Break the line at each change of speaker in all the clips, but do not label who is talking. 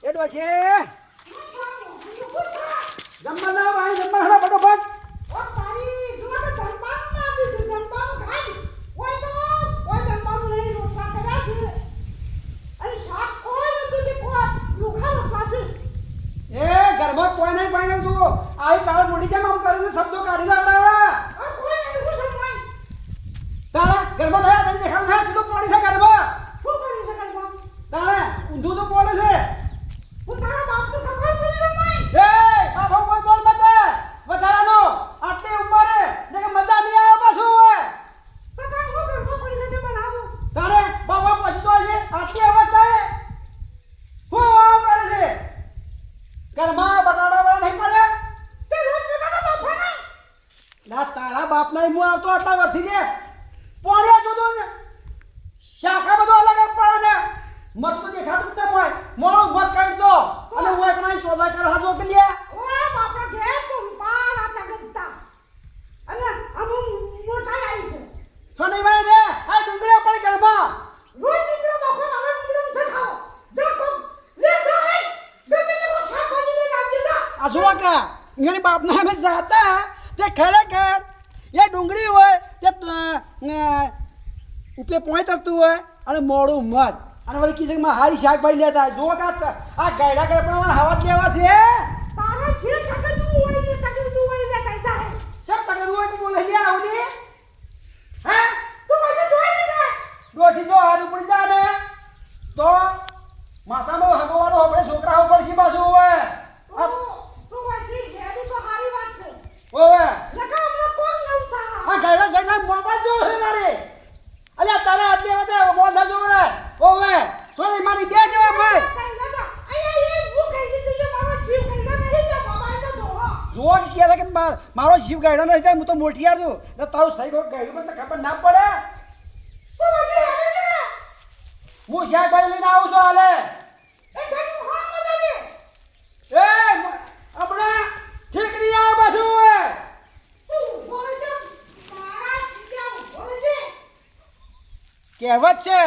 એ ડોશે જમવાના ભાઈ જમવાના ફટોફટ એ ઘરમાં કોઈ નહીં પાણી તું આવી કાળ મોટી કેમ આમ કરે છે શબ્દો કાઢી લાવડા તારા ઘરમાં થયા તને દેખાડ ના સીધું પાણી છે ઘરમાં તારા ઊંધું તો બોલે છે એ બાપા કોઈ બોલ મત વધારાનો આટલી ઉંમરે ને કે મજા નહીં આવે પાછું હોય તારે બાપા પછી તો છે આટલી અવસ્થાએ હું આમ કરે છે ઘરમાં બટાડા વાળા નહીં પડે ના તારા બાપ ના હું આવતો આટલા વર્ષથી છે પોણ્યા જોતો ને શાખા બધો અલગ પડે ને મત તો દેખાતું જ ન હોય મોળો મત કાઢી દો અને હું એક નાઈ ચોદા કર હાજો કે લે
ઓય બાપા જે તું પારા તગતા અને અમુ મોટા આવી છે
સોની ભાઈ રે આ ડુંગળી પડી ઘરમાં
રોજ ડુંગળો બાપા મારા ડુંગળો છે ખાઓ જા કો લે જાય ગમે તે મોટા કોની ને નામ દીધા
આ જોવા કા મેરી બાપ ના હમે જાતા તે ખરેખર એ ડુંગળી હોય તે ઉપલે પોઈ તરતું હોય અને મોડું મત અને વળી કીધું કે હારી શાકભાજી લેતા જો કા આ ગાયડા કરે પણ હવા લેવા છે
તારા જે તગતું હોય ને કહેતા હે
ચપ સગન હોય કે બોલે લે આવડી હે
તું મને જોઈ લે
ડોસી જો હાથ ઉપડી જા ને તો માથામાં હગવાળો આપણે છોકરા ઉપર છે બાજુ હોય
તું વાજી હેડી તો હારી વાત છે
ઓવે
લગા હમણાં કોણ નવતા
આ ગાયડા સગના મોબા જો છે મારે અલ્યા તારે આટલી વધે બોલ ના જો રે ઓવે થોડી મારી બે જવા ભાઈ જો કે કે મારો જીવ ગાયડા નહીં થાય હું તો મોટી યાર છું ને તારું સહી ગો ગાયડું મને ખબર ના પડે હું શાકભાજી લઈને આવું છું હાલે એ હમણાં ઠીક નહીં આવે પાછું હોય કહેવત છે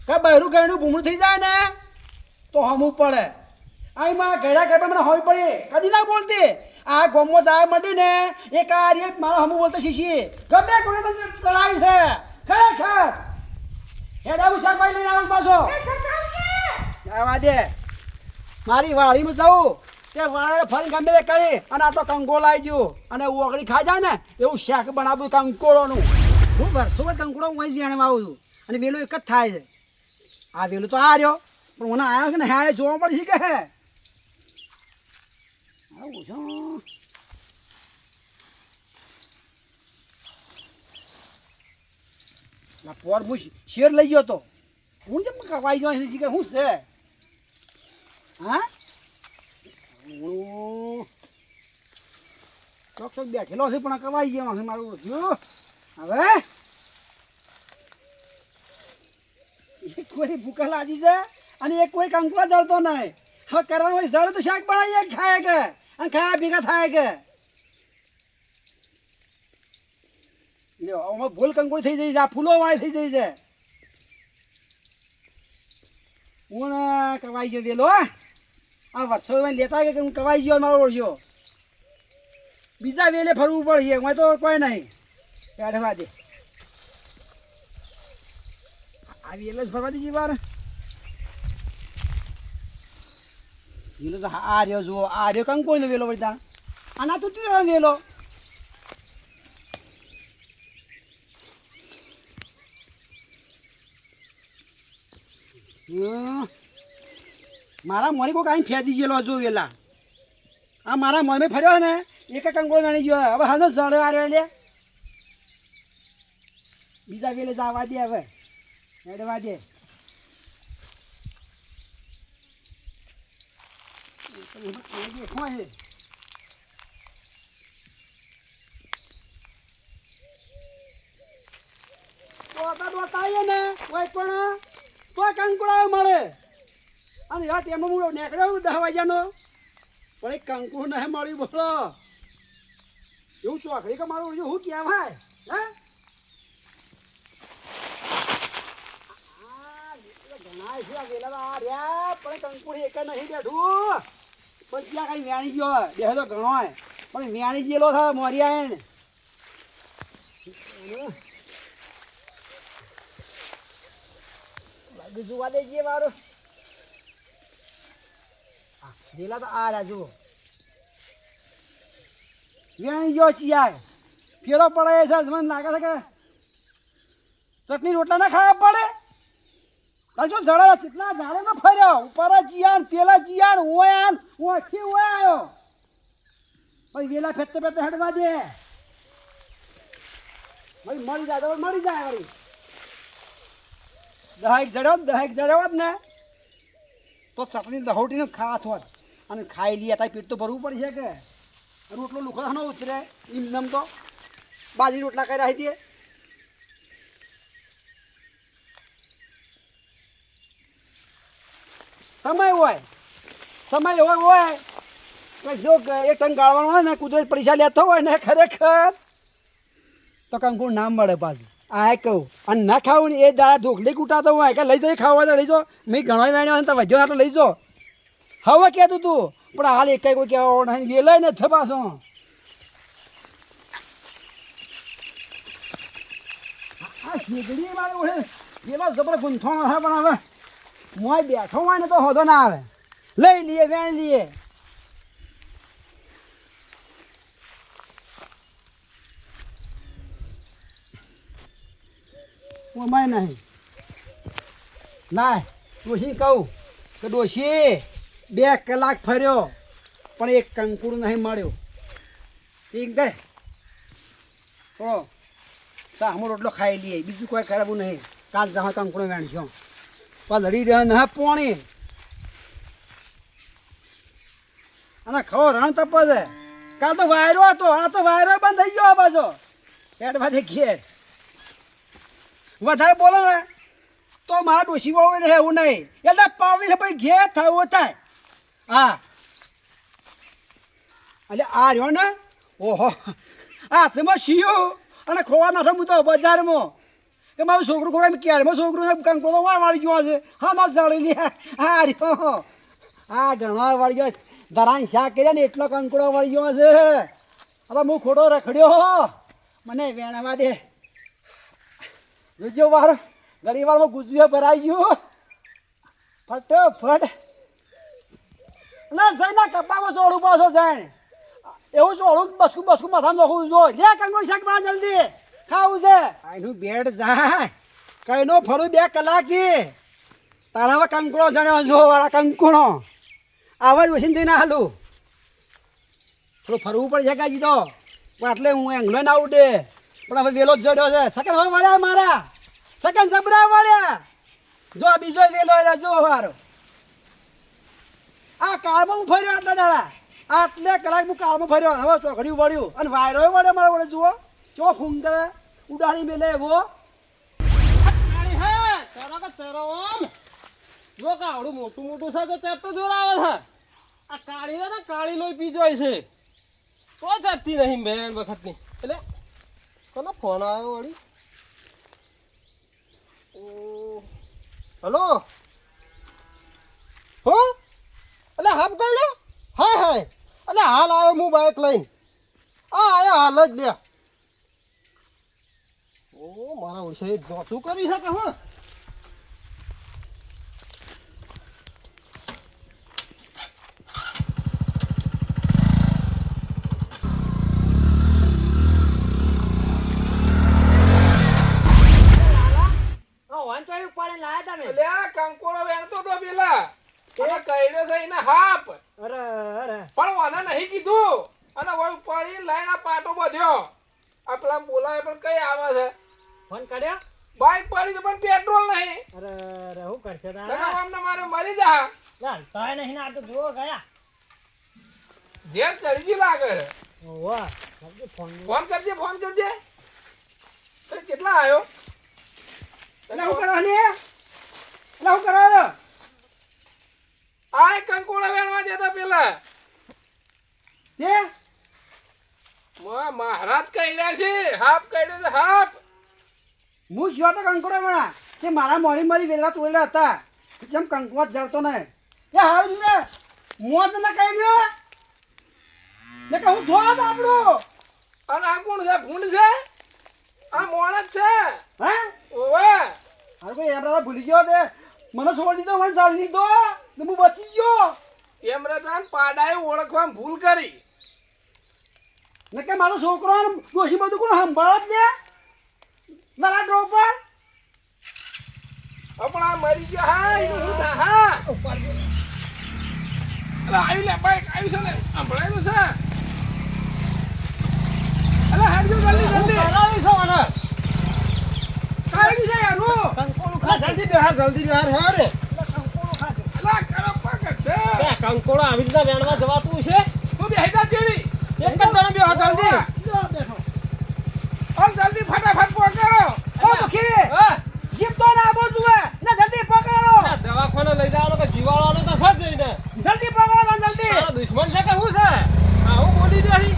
કે બહેરું ગાયનું ભૂમણું થઈ જાય ને તો હમું પડે અહીં માં ઘડા ઘર મને હોવી પડી કદી ના બોલતી આ ગોમો જાય મળી ને એક આ એક મારો હમું બોલતો શીશી ગમે કોને તો ચડાવી છે ખરેખર હેડાવું શાકભાજી લઈને આવું પાછો આવા દે મારી વાડીમાં જાઉં તે વાળે ફરી ગમે તે કરી અને આટલો કંકોળો લાવી દઉં અને ઓગળી ખાઈ જાય ને એવું શાક બનાવું કંકોળોનું હું વર્ષો કંકોળો હું જ વેણવા આવું છું અને વેલું એક જ થાય છે આ વેલું તો આ રહ્યો પણ મને આવ્યો છે ને હા જોવા પડશે કે હે આવું છું ના પોર હું શેર લઈ ગયો તો હું જેમ કવાઈ ગયો છે કે શું છે હા ચોક ચોક બેઠેલો છે પણ કવાઈ ગયો છે મારું જો હવે એક કોઈ ભૂખા લાગી છે અને એક કોઈ કંકવા જળતો નહીં હવે કરવાનું હોય જળ તો શાક બનાવીએ ખાય કે અને ખાયા ભેગા થાય કે લ્યો આમાં ભૂલ કંકોળી થઈ જઈ છે આ ફૂલો વાળી થઈ જઈ છે હું કવાઈ ગયો વેલો આ વર્ષો લેતા કે હું કવાઈ ગયો મારો ઓળખ્યો બીજા વેલે ફરવું પડશે હું તો કોઈ નહીં કાઢવા દે આ વેલે જ ફરવા દીધી વાર વેલો તો આ રહ્યો જુઓ આ રહ્યો કંકોળીનો વેલો વળી આના તો તીરો વેલો મારા મોરી કોઈ કાંઈ ફેંચી ગયેલો જો વેલા આ મારા મોને ફર્યો ને એક કંકોળો નાની ગયો હવે હાલો જળ આવ્યો લે બીજા વેલે જવા દે હવે હેડવા દે ને કોઈ પણ તો કંકુડા મળે અને રાત એમાં હું નીકળ્યો 10 વાગ્યાનો પણ એક કંકુડું નહીં મળ્યું બોલો એવું ચોકડી કે મારું શું કહેવાય હે ઘણા છે વેલા રહ્યા કંકુડી એક નહીં બેઠું પણ ત્યાં કઈ વ્યાણી ગયો બેહે તો ઘણો પણ વ્યાણી ગયેલો થાય મોરિયા ને જોવા દેજે મારું જેલા તો આ રાજુ વ્યાણી ગયો છીએ ફેરો પડે છે મને લાગે છે કે ચટણી રોટલા ના ખાવા પડે જો જડા ચીટલા ઝાડે ન ફર્યો ઉપર જીયાન પેલા જીયાન ઓયાન ઓથી ઓયાયો ભાઈ વેલા ફેતે ફેતે હેડવા દે ભાઈ મળી જાય તો મળી જાય વળી દહેક જડ્યો ને તો ચટણી લહોટીને ખાવા થોત અને ખાઈ લઈએ તારી પેટ તો ભરવું પડશે કે રોટલો લુખો ન ઉતરે એમ તો બાજી રોટલા કરી રાખી દે સમય હોય જો એક ટન ગાળવાનો હોય ને કુદરત પૈસા લેતો હોય ને ખરેખર તો કંકુ નામ મળે પાછું આ કહું અને ના ખાવું ને એ દાડા ઢોકલી કૂટાતો હોય કે લઈ જો ખાવા તો લઈ જો મેં ઘણો વેણ્યો ને તો વધ્યો આટલો લઈ જો હવે કહેતું તું પણ હાલ એક કોઈ કહેવા નહીં વેલાય ને છે પાછો આ શેગડી મારે ઓળે પેલો જબર ગુંથો હે પણ હવે મોય બેઠો હોય ને તો હોતો ના આવે લઈ લઈએ વેણ લઈએ ઓમાય નહીં લાય ડોશી કહું કે ડોશી 2 કલાક ફર્યો પણ એક કંકુડ નહીં મળ્યો ઠીક દે ઓ સામો રોટલો ખાઈ લઈએ બીજું કોઈ ખરાબું નહીં કાલ જવા કંકુડો વેણશો પલડી રહ્યા ના પોણી અને ખરો રણ તપો છે કાલ તો વાયરો હતો આ તો વાયરો બંધ થઈ ગયો આ બાજુ એડ બાજુ ઘેર વધારે બોલો ને તો મારા ડોશી વાળું રહે એવું નહીં એટલે પાવી છે પછી ઘેર થવું થાય હા એટલે આ રહ્યો ને ઓહો હાથમાં શિયું અને ખોવા નાખો હું તો બજારમાં કે મારું છોકરું ખોવા ક્યારમાં છોકરું કંકો તો વાળી ગયો છે હા મારે જાળી લે હા રહ્યો હા ઘણા વાળી ગયો ધરાન શાક કર્યા ને એટલો કંકડો વાળી ગયો છે હવે હું ખોટો રખડ્યો મને વેણવા દે જોજો વાર ઘણી વારમાં ગુજરીઓ ભરાઈ ગયું ફટોફટ ના જઈને કપામાં ચોડું પાછો જાય એવું ચોડું બસકું માથામાં નખું જો લે કંગો શાક બના જલ્દી ખાવું છે આનું બેડ જાય કઈનો ફરું 2 કલાકથી તાળામાં કંકડો જણ્યો જો વાળા કંકુણો આવાજ વસીને જઈને હાલું થોડું ફરવું પડશે કાજી તો એટલે હું એંગલો ના ઉડે પણ હવે વેલો જ જડ્યો છે સકન હવે વળ્યા મારા સકન જબરા વળ્યા જો બીજો વેલો જો વારો આ કાળમાં હું ફર્યો આટલા દાડા આટલે કલાક હું કાળમાં ફર્યો હવે ચોકડી વળ્યું અને વાયરો વળે મારા વડે જુઓ ચો ફૂંક ઉડાડી મેલે એવો
જો કાવડું મોટું મોટું છે તો ચેપ તો જોર આવે છે આ કાળી ને કાળી લોહી પી જાય છે તો ચેપતી નહીં બેન વખતની એટલે કોનો ફોન આવ્યો વળી હલો હો એટલે હાપ કઈ લે હાય હાય એટલે હાલ આવ્યો હું બાઇક લઈને આયા હાલ જ લે ઓ મારા ઓળશે જોતું કરી શકે હા
કંકોડો વેણતો તો પેલા અને કઈડ્યો છે એને હાપ
અરે અરે
પણ વાના નહીં કીધું અને વળ પડી લાઈન આ પાટો બધ્યો આ પેલા બોલાવે પણ કઈ આવે છે
ફોન કર્યો
બાઈક પડી છે પણ પેટ્રોલ નહીં
અરે અરે હું કરશે
નકા અમને મારે મરી જા
ચાલ તોય નહીં ના તો જુઓ ગયા
જેમ ચડીજી લાગે
વાહ ફોન
ફોન કરજે અરે કેટલા આવ્યો
એટલે હું કરો ને એટલે હું કરો
આ કંકોડા વેણવા જતા પેલા
તે
મહારાજ કઈડ્યા છે હાપ કઈડ્યો છે હાપ
હું જો તો કંકુડો મળા તે મારા મોરી વેલા તોડેલા હતા જેમ કંકુવા જડતો ને એ હારું છે મોત ન કહી દો ને કે હું ધોત આપણું
અને આ કોણ છે ભૂંડ છે આ મોણસ છે
હે
ઓવે
હારું કોઈ એમ ભૂલી ગયો તે મને છોડી દીધો મને ચાલી દીધો ને હું બચી ગયો
એમ રજાન પાડાએ ઓળખવામાં ભૂલ કરી
ને કે મારો છોકરો ડોશી બધું કોણ સંભાળ જ લે મારા ડ્રોપર
આપણા મરી ગયો હા એનું શું થાય હા અલા આવી લે બાઈક આવી છે ને સંભળાયું છે અલા હાડજો જલ્દી જલ્દી
કરાવી છો મને
કાઢી છે યારું
કંકોડું ખા જલ્દી બહાર હારે
અલા કરો પકડ છે
બે કંકોડો આવી રીતના વેણવા જવાતું છે
તું બે હેડા જેવી
એક જ જણ બેહો જલ્દી
ઓલ જલ્દી ફટાફટ પકડો
ઓ મુખી
હા
જીપ તો ના આવો જુએ ને જલ્દી પકડો
આ દવાખાને લઈ જવાનો કે જીવાળાનો તો સજ જઈને
જલ્દી પકડો ને જલ્દી
તારો દુશ્મન છે કે શું છે આવું બોલી દે અહીં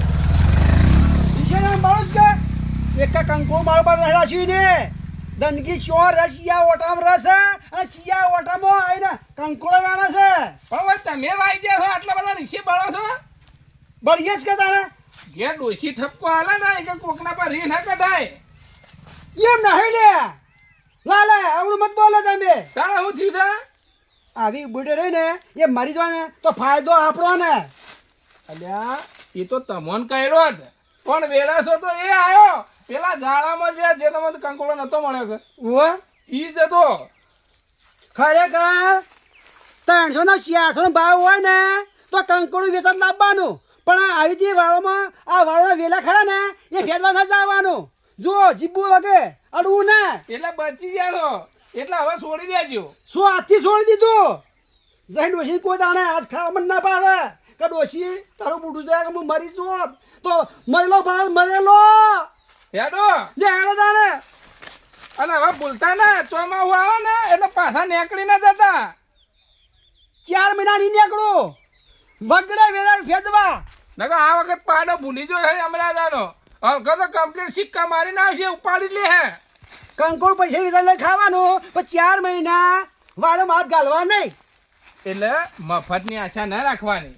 ઈશ્વર મારો જ કે એક કંકો મારો પર રહેલા છે ને દનગી ચોર રશિયા ઓટામ રસ અને ચિયા ઓટામાં આઈને કંકોળો વાળા છે
પણ હવે તમે વાઈ ગયા છો આટલા બધા રીસે બળો છો
બળીએ જ કે તાણે
ઘેર ડોસી ઠપકો હાલે ને કે કોકના પર રી ના કઢાય
એમ નહીં લે લાલે આવડું મત બોલો તમે
તારા શું થયું છે
આવી બુડે રહી ને એ મરી જાય ને તો ફાયદો આપણો ને
અલ્યા એ તો તમોન કર્યો જ પણ વેરાસો તો એ આયો પેલા ઝાડામાં જે તમને કંકોડો નતો મળ્યો કે
ઓ
ઈ જ હતો
ખરેખર 300 ને 400 નો ભાવ હોય ને તો કંકોડું વેચાણ લાવવાનું પણ આ આવી જે વાળોમાં આ વાળોના વેલા ખરા ને એ ફેરવા ન જવાનું જો જીબુ વગે અડવું ને
એટલે બચી ગયા છો એટલે હવે છોડી દેજો
શું હાથથી છોડી દીધું જઈ ડોશી કોઈ દાણે આજ ખાવા મને ના ભાવે કે ડોશી તારું બુઢું જાય કે હું મરી છું તો મરેલો ભાવ મરેલો
હેડો
જે હેડો દાણે
અને હવે ભૂલતા ને ચોમાહું આવે ને એટલે પાછા નીકળી ના જતા
4 મહિના નહીં નીકળું વગડે વેલા ફેદવા
નકર આ વખત પાડો ભૂલી જો હે અમરાજાનો હલકો તો કમ્પ્લીટ સિક્કા મારીને આવશે ઉપાડી લે હે
કંકોડ પૈસા વિચાર લઈ ખાવાનું પણ 4 મહિના વાળો હાથ ગાલવા નહીં
એટલે મફતની આશા ના રાખવાની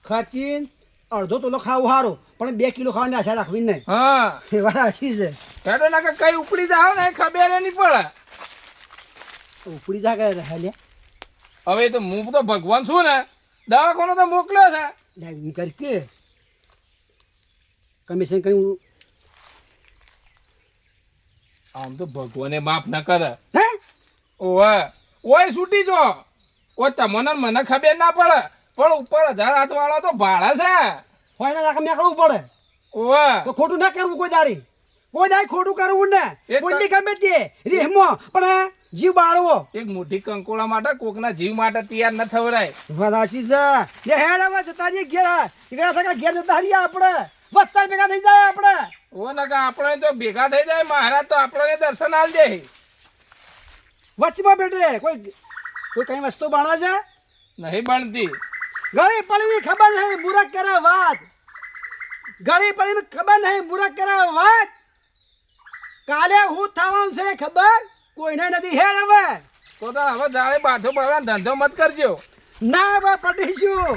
ખર્ચીને અડધો તોલો ખાવું સારું પણ 2 કિલો ખાવાની આશા રાખવી નહીં
હા
એ વાત સાચી છે
હેડો નકર કઈ ઉપડી જાવ ને ખબર નહીં પડે
ઉપડી જા કે હેલે
હવે તો હું તો ભગવાન છું ને દવાખાનો તો મોકલ્યો છે
ડાયરી કરી કે કમિશન કર્યું
આમ તો ભગવાને માફ ના કરે
હે
ઓવે ઓય છૂટી જો ઓ તમને મને ખબર ના પડે પણ ઉપર 1000 હાથ વાળો તો ભાડા છે
હોય ને રાખે નીકળવું પડે
ઓવે
તો ખોટું ના કરવું કોઈ દાડી ખોટું કરવું ને
એક
બોલી ગમે તે રેહમો પણ જીવ બાળવો
એક મોટી કંકોળા માટે કોકના જીવ માટે તૈયાર ન થવરાય
વાત સાચી છે જે હેડ હવે જતા રહીએ ઘેર ઘેર જતા રહીએ આપણે વત્તા ભેગા થઈ જાય આપણે
ઓ નકા આપણે જો ભેગા થઈ જાય મહારાજ તો આપણને દર્શન આલ દે
વચમાં બેઠે કોઈ કઈ વસ્તુ બને છે
નહીં બનતી
ગળી પડીની ખબર નહીં મૂરખ કરે વાત ગળી પડીની ખબર નહીં મૂરખ કરે વાત કાલે હું થવાનું છે ખબર કોઈને નથી હેડ હવે
તો હવે જાણે બાથો પડવાનો ધંધો મત કરજો
ના હવે પડીશું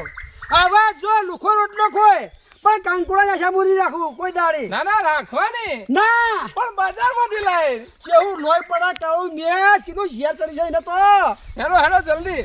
હવે જો લુખો રોટલો ખોય પણ કાંકુડા ના સામુરી રાખવું કોઈ દાડી
ના ના રાખવાની
ના
પણ બજારમાંથી લાય
જેવું લોહી પડા કાળું મેં સીધું શેર ચડી જાય ને તો
હેડો હેડો જલ્દી